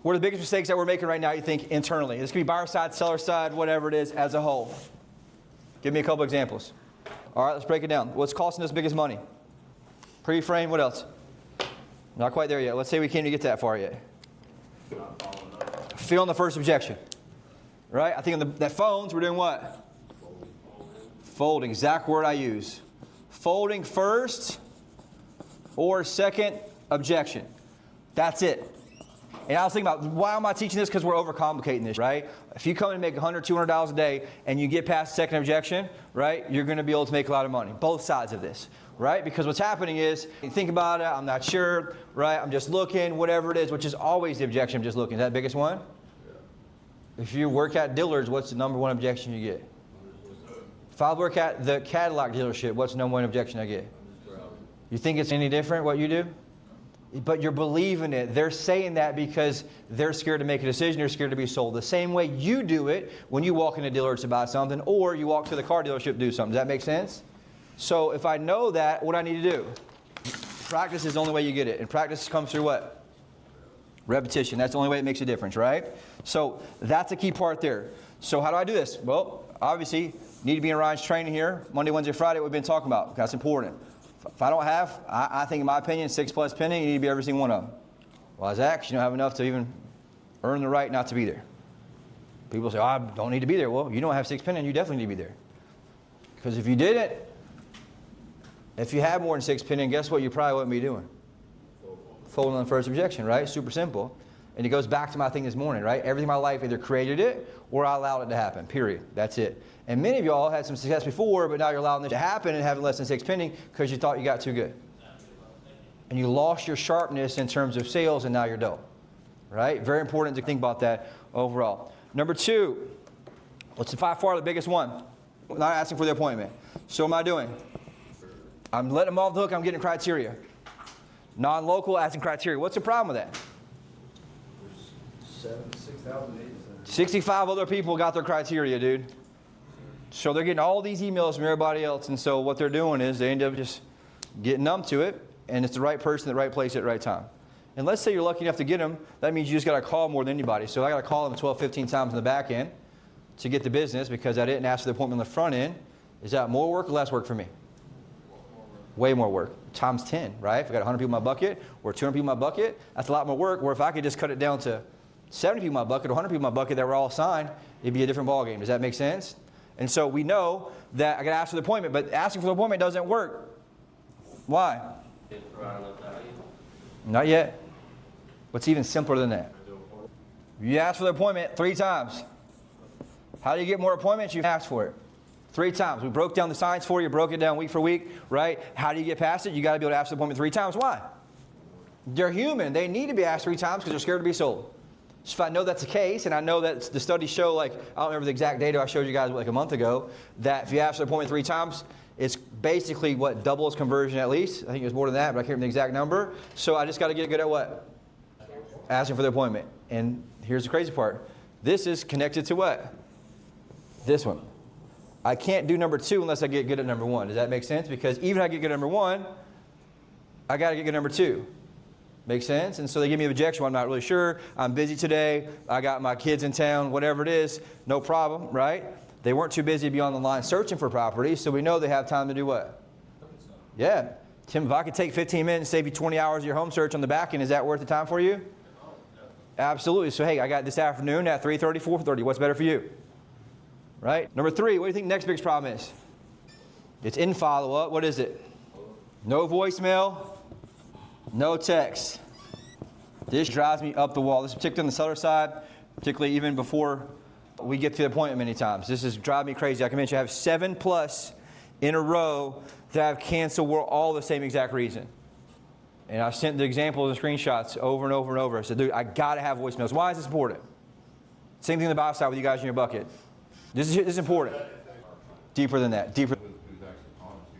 What are the biggest mistakes that we're making right now, you think, internally? This could be buyer side, seller side, whatever it is as a whole. Give me a couple examples. All right, let's break it down. What's costing us biggest money? Pre-frame, what else? Not quite there yet. Let's say we can't even get that far yet. Feeling the first objection. Right? I think on that phones, we're doing what? Folding. Exact word I use. Folding first or second objection. That's it. And I was thinking about, why am I teaching this? Because we're overcomplicating this, right? If you come and make $100, $200 a day and you get past the second objection, right, you're going to be able to make a lot of money. Both sides of this, right? Because what's happening is, you think about it, I'm not sure, right? I'm just looking, whatever it is, which is always the objection, I'm just looking. Is that the biggest one? Yeah. If you work at Dillard's, what's the number one objection you get? If I work at the Cadillac dealership, what's the number one objection I get? You think it's any different what you do? But you're believing it. They're saying that because they're scared to make a decision. They're scared to be sold. The same way you do it when you walk into Dillard's to buy something, or you walk to the car dealership to do something. Does that make sense? So if I know that, what I need to do? Practice is the only way you get it. And practice comes through what? Repetition. That's the only way it makes a difference, right? So that's a key part there. So how do I do this? Well, obviously, need to be in Ryan's training here. Monday, Wednesday, Friday, what we've been talking about. That's important. If I don't have, I think in my opinion, 6+ pending, you need to be every single one of them. Why, Zach? You don't have enough to even earn the right not to be there. People say, oh, I don't need to be there. Well, you don't have 6 pending, you definitely need to be there. Because if you didn't, if you had more than 6 pending, guess what you probably wouldn't be doing? Folding on the first objection, right? Super simple. And it goes back to my thing this morning, right? Everything in my life either created it or I allowed it to happen, period. That's it. And many of y'all had some success before, but now you're allowing it to happen and having less than 6 pending because you thought you got too good. And you lost your sharpness in terms of sales and now you're dull, right? Very important to think about that overall. Number 2, what's by far the biggest one? Not asking for the appointment. So what am I doing? I'm letting them off the hook. I'm getting criteria. Non-local, asking criteria. What's the problem with that? 65 other people got their criteria, dude. So they're getting all these emails from everybody else, and so what they're doing is they end up just getting numb to it, and it's the right person, the right place at the right time. And let's say you're lucky enough to get them, that means you just got to call more than anybody. So I got to call them 12, 15 times in the back end to get the business because I didn't ask for the appointment on the front end. Is that more work or less work for me? Way more work. Times 10, right? If I got 100 people in my bucket or 200 people in my bucket, that's a lot more work. Where if I could just cut it down to 70 people in my bucket, 100 people in my bucket that were all signed, it'd be a different ballgame. Does that make sense? And so we know that I got to ask for the appointment, but asking for the appointment doesn't work. Why? Not yet. What's even simpler than that? You ask for the appointment 3 times. How do you get more appointments? You ask for it 3 times. We broke down the science for you, broke it down week for week, right? How do you get past it? You got to be able to ask for the appointment 3 times. Why? They're human. They need to be asked 3 times because they're scared to be sold. So if I know that's the case, and I know that the studies show, like, I don't remember the exact data I showed you guys like a month ago, that if you ask for the appointment 3 times, it's basically what doubles conversion at least. I think it was more than that, but I can't remember the exact number. So I just got to get good at what? Asking for the appointment. And here's the crazy part. This is connected to what? This one. I can't do number 2 unless I get good at number 1. Does that make sense? Because even if I get good at number 1, I got to get good at number 2. Make sense? And so they give me an objection. Well, I'm not really sure. I'm busy today. I got my kids in town, whatever it is. No problem, right? They weren't too busy to be on the line searching for properties, so we know they have time to do what? Yeah. Tim, if I could take 15 minutes and save you 20 hours of your home search on the back end, is that worth the time for you? Absolutely. So, hey, I got this afternoon at 3:30, 4:30. What's better for you? Right? Number 3, what do you think the next biggest problem is? It's in follow-up. What is it? No voicemail. No text. This drives me up the wall. This is particularly on the seller side, particularly even before we get to the appointment many times. This is driving me crazy. I can mention I have 7+ in a row that I've canceled were all the same exact reason. And I've sent the examples and screenshots over and over and over. I said, dude, I got to have voicemails. Why is this important? Same thing on the buy side with you guys in your bucket. This is important. Deeper than that. Deeper.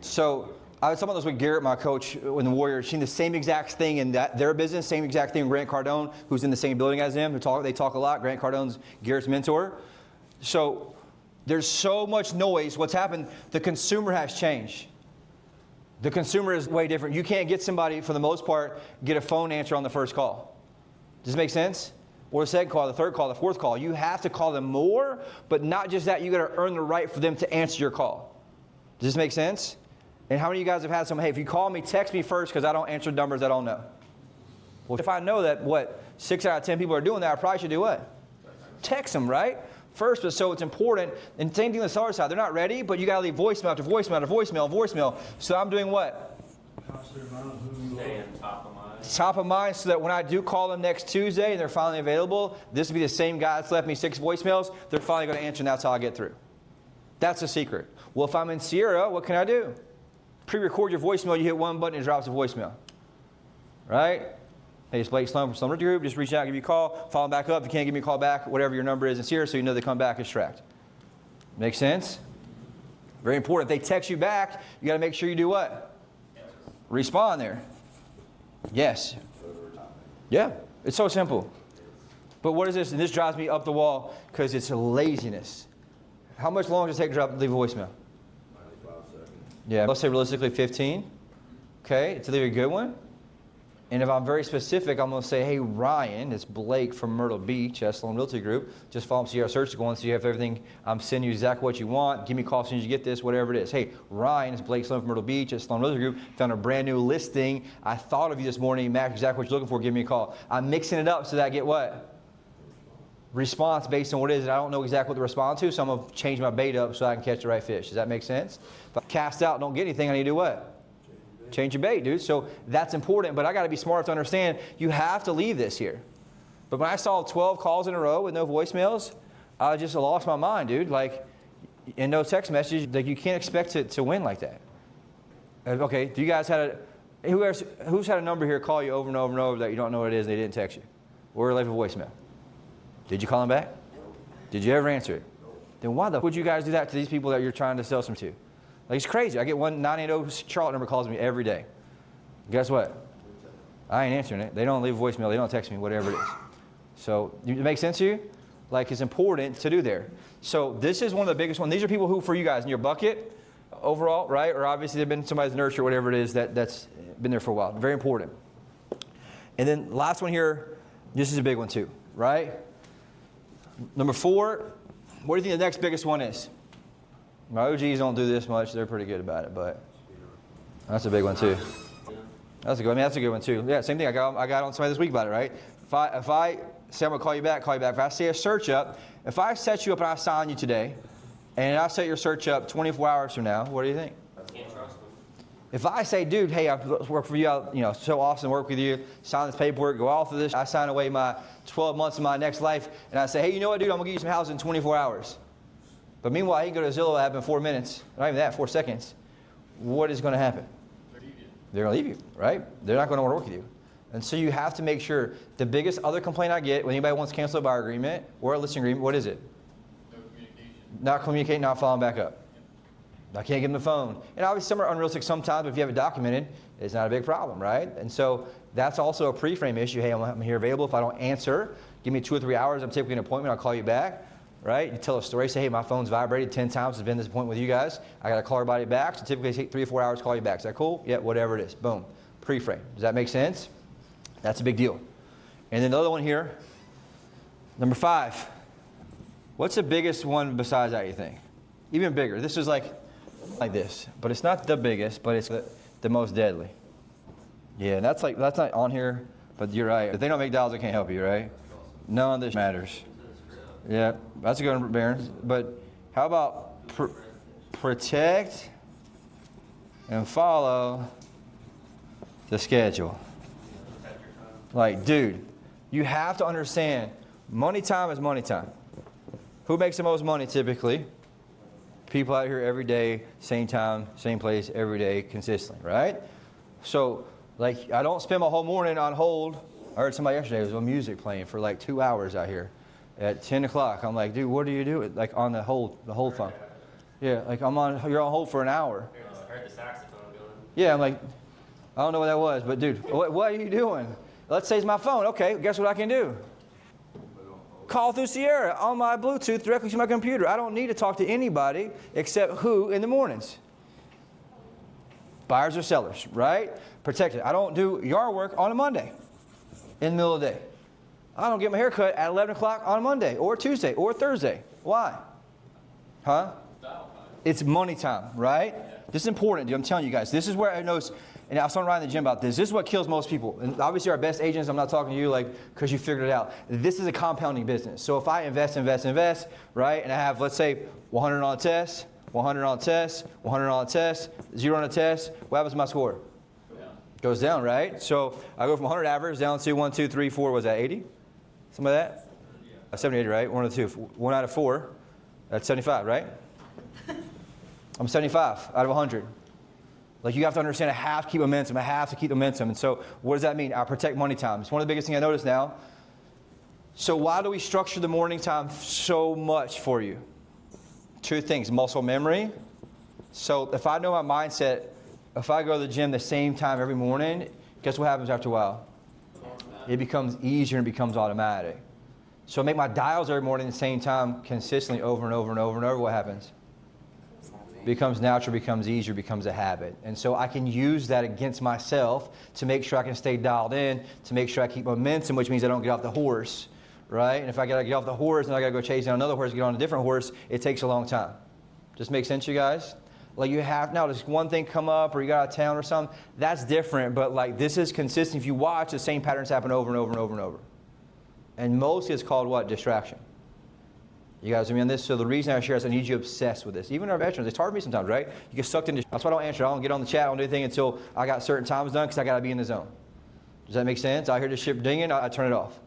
So I was talking about this with Garrett, my coach, in the Warriors. Seen the same exact thing in their business, same exact thing with Grant Cardone, who's in the same building as them. They talk a lot. Grant Cardone's Garrett's mentor. So there's so much noise. What's happened, the consumer has changed. The consumer is way different. You can't get somebody, for the most part, get a phone answer on the first call. Does this make sense? or the second call, the third call, the fourth call. You have to call them more, but not just that. You got to earn the right for them to answer your call. Does this make sense? And how many of you guys have had some, hey, if you call me, text me first because I don't answer numbers I don't know? Well, if I know that, 6 out of 10 people are doing that, I probably should do what? Text them, right? First, but so it's important. And same thing on the seller side. They're not ready, but you got to leave voicemail after voicemail after voicemail. So I'm doing what? Staying top of mind. Top of mind, so that when I do call them next Tuesday and they're finally available, this will be the same guy that's left me 6 voicemails. They're finally going to answer, and that's how I get through. That's the secret. Well, if I'm in Sierra, what can I do? Pre-record your voicemail. You hit one button, it drops a voicemail. Right? Hey, it's Blake Sloan from Sloan Realty Group. Just reach out, give me a call, follow back up. If you can't give me a call back, whatever your number is in Sierra, so you know they come back, it's tracked. Make sense? Very important. If they text you back, you got to make sure you do what? Respond there. Yes. Yeah, it's so simple. But what is this? And this drives me up the wall because it's a laziness. How much longer does it take to leave a voicemail? 95 seconds. Yeah, let's say realistically 15. Okay, to leave a good one. And if I'm very specific, I'm going to say, hey, Ryan, it's Blake from Myrtle Beach at Sloan Realty Group. Just follow up, see our search to go on, so you have everything. I'm sending you exactly what you want. Give me a call as soon as you get this, whatever it is. Hey, Ryan, it's Blake Sloan from Myrtle Beach at Sloan Realty Group. Found a brand new listing. I thought of you this morning. Match exactly what you're looking for. Give me a call. I'm mixing it up so that I get what? Response based on what it is. And I don't know exactly what to respond to, so I'm going to change my bait up so I can catch the right fish. Does that make sense? If I cast out and don't get anything, I need to do what? Change your bait, dude. So that's important, but I got to be smart enough to understand you have to leave this here. But when I saw 12 calls in a row with no voicemails, I just lost my mind, dude. Like, and no text message, like you can't expect to win like that. Okay, do you guys who's had a number here call you over and over and over that you don't know what it is and they didn't text you? Or leave a voicemail? Did you call them back? Did you ever answer it? Then why the would you guys do that to these people that you're trying to sell some to? Like, it's crazy. I get 980 Charlotte number calls me every day. Guess what? I ain't answering it. They don't leave a voicemail. They don't text me, whatever it is. So, it makes sense to you? Like, it's important to do there. So, this is one of the biggest ones. These are people who, for you guys, in your bucket, overall, right? Or obviously they've been somebody's nurture, whatever it is that's been there for a while. Very important. And then, last one here, this is a big one too, right? Number 4, what do you think the next biggest one is? My OGs don't do this much. They're pretty good about it, but that's a big one too. That's a good one too. Yeah, same thing. I got on somebody this week about it, right? If I say I'm going to call you back. If I say a search up, if I set you up and I sign you today, and I set your search up 24 hours from now, what do you think? I can't trust them. If I say, dude, hey, I've worked for you, so awesome to work with you, sign this paperwork, go off of this, I sign away my 12 months of my next life, and I say, hey, you know what, dude, I'm going to give you some houses in 24 hours. But meanwhile, he can go to Zillow app in 4 minutes, not even that, 4 seconds. What is going to happen? They're going to leave you, right? They're not going to want to work with you. And so you have to make sure. The biggest other complaint I get when anybody wants to cancel a buyer agreement or a listing agreement, what is it? No communication. Not communicating, not following back up. I can't give them the phone. And obviously some are unrealistic sometimes, but if you have it documented, it's not a big problem, right? And so that's also a pre-frame issue. Hey, I'm here available. If I don't answer, give me 2 or 3 hours. I'm taking an appointment. I'll call you back. Right? You tell a story, say, hey, my phone's vibrated 10 times. It's been this point with you guys. I got to call everybody back. So typically take 3 or 4 hours to call you back. Is that cool? Yeah, whatever it is. Boom. Pre-frame. Does that make sense? That's a big deal. And then the other one here, number 5. What's the biggest one besides that, you think? Even bigger. This is like this. But it's not the biggest, but it's the most deadly. Yeah, that's not on here, but you're right. If they don't make dials, they can't help you, right? None of this matters. Yeah, that's a good one, Baron. But how about protect and follow the schedule? Like, dude, you have to understand, money time is money time. Who makes the most money typically? People out here every day, same time, same place, every day, consistently, right? So, like, I don't spend my whole morning on hold. I heard somebody yesterday, there was music playing for like 2 hours out here. At 10 o'clock, I'm like, dude, what do you do? Like on the hold phone. Yeah, like you're on hold for an hour. I heard the saxophone going. Yeah, I'm like, I don't know what that was, but dude, what are you doing? Let's say it's my phone. Okay, guess what I can do? Call through Sierra on my Bluetooth directly to my computer. I don't need to talk to anybody except who in the mornings? Buyers or sellers, right? Protected. I don't do yard work on a Monday in the middle of the day. I don't get my hair cut at 11 o'clock on Monday or Tuesday or Thursday. Why? Huh? It's money time, right? This is important, dude. I'm telling you guys. This is where I notice, and I was talking around in the gym about this. This is what kills most people. And obviously our best agents, I'm not talking to you like because you figured it out. This is a compounding business. So if I invest, right, and I have, let's say, 100 on a test, 100 on a test, 100 on a test, 0 on a test, what happens to my score? Goes down, right? So I go from 100 average down to 1, 2, 3, 4, was that 80? Some of that? 70, 80, right? 1 out of 2. 1 out of 4, that's 75, right? I'm 75 out of 100. Like you have to understand I have to keep momentum. I have to keep momentum. And so what does that mean? I protect money time. It's one of the biggest things I notice now. So why do we structure the morning time so much for you? 2 things, muscle memory. So if I know my mindset, if I go to the gym the same time every morning, guess what happens after a while? It becomes easier and it becomes automatic. So I make my dials every morning at the same time consistently over and over and over and over. What happens? Becomes natural, becomes easier, becomes a habit. And so I can use that against myself to make sure I can stay dialed in, to make sure I keep momentum, which means I don't get off the horse, right? And if I got to get off the horse and I got to go chase down another horse, get on a different horse, it takes a long time. Just make sense, you guys? Like you have, now does one thing come up or you got out of town or something, that's different, but like this is consistent. If you watch, the same patterns happen over and over and over and over. And mostly it's called what? Distraction. You guys with me on this? So the reason I share is I need you obsessed with this. Even our veterans, it's hard for me sometimes, right? You get sucked into, that's why I don't answer. I don't get on the chat, I don't do anything until I got certain times done because I got to be in the zone. Does that make sense? I hear the ship dinging, I turn it off.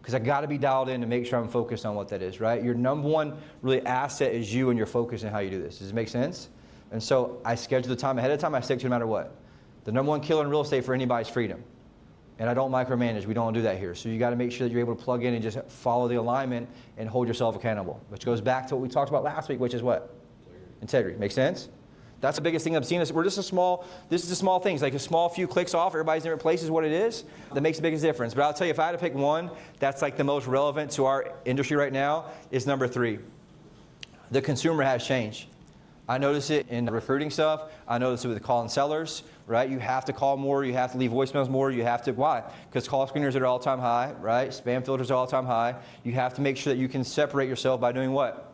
Because I got to be dialed in to make sure I'm focused on what that is, right? Your number one really asset is you and your focus and how you do this. Does it make sense? And so I schedule the time ahead of time, I stick to it no matter what. The number one killer in real estate for anybody is freedom. And I don't micromanage. We don't do that here. So you got to make sure that you're able to plug in and just follow the alignment and hold yourself accountable. Which goes back to what we talked about last week, which is what? Integrity. Make sense? That's the biggest thing I've seen. We're just this is the small things. Like a small few clicks off, everybody's in different places, what it is, that makes the biggest difference. But I'll tell you, if I had to pick one that's like the most relevant to our industry right now, is number 3. The consumer has changed. I notice it in recruiting stuff. I notice it with calling sellers, right? You have to call more. You have to leave voicemails more. You have to, why? Because call screeners are at all-time high, right? Spam filters are all-time high. You have to make sure that you can separate yourself by doing what?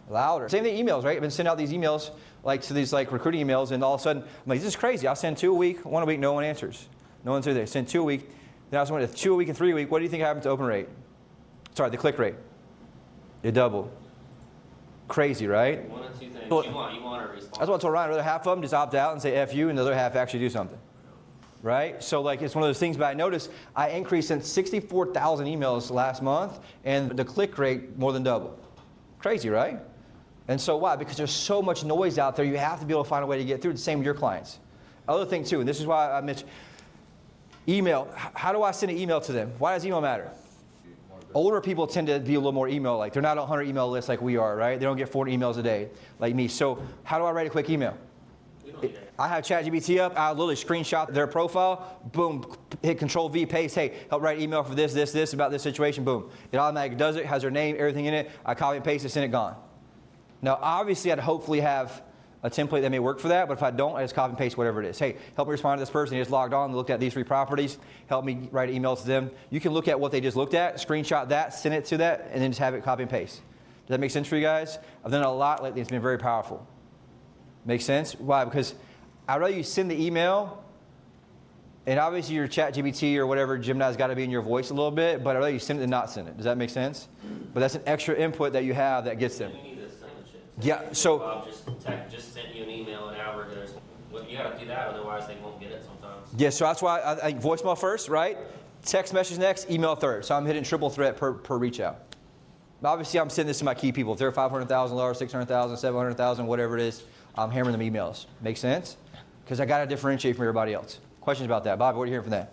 Louder. Same thing, emails, right? I've been sending out these emails, like to these like recruiting emails, and all of a sudden, I'm like, this is crazy. I'll send 2 a week, 1 a week, no one answers. No one's there. Send 2 a week. Then I was wondering, 2 a week and 3 a week, what do you think happened to open rate? Sorry, the click rate. It doubled. Crazy, right? 1 or 2 things. Well, you want a response. That's what I told Ryan. Rather half of them just opt out and say F you, and the other half actually do something. Right? So like it's one of those things, but I noticed I increased in 64,000 emails last month, and the click rate more than double. Crazy, right? And so why? Because there's so much noise out there, you have to be able to find a way to get through. The same with your clients. Other thing too, and this is why I mentioned email. How do I send an email to them? Why does email matter? Older people tend to be a little more email-like. They're not on 100 email lists like we are, right? They don't get 40 emails a day like me. So how do I write a quick email? I have ChatGPT up. I literally screenshot their profile. Boom. Hit Control-V, paste. Hey, help write an email for this, about this situation. Boom. It automatically does it. Has their name, everything in it. I copy and paste it, send it, gone. Now, obviously, I'd hopefully have a template that may work for that, but if I don't, I just copy and paste whatever it is. Hey, help me respond to this person. They just logged on, looked at these 3 properties. Help me write an email to them. You can look at what they just looked at, screenshot that, send it to that, and then just have it copy and paste. Does that make sense for you guys? I've done it a lot lately. It's been very powerful. Makes sense? Why? Because I'd rather you send the email, and obviously your ChatGPT or whatever Gemini's got to be in your voice a little bit, but I'd rather you send it than not send it. Does that make sense? But that's an extra input that you have that gets them. You need to send the shit. Yeah, so Bob just sent you an email an hour ago. Well, you got to do that, otherwise they won't get it sometimes. yeah, so that's why I voicemail first, right? Text message next, email third. So I'm hitting triple threat per reach out. Obviously, I'm sending this to my key people. If they're $500,000, $600,000, $700,000, whatever it is, I'm hammering them emails. Make sense? Because I got to differentiate from everybody else. Questions about that? Bob, what are you hearing from that?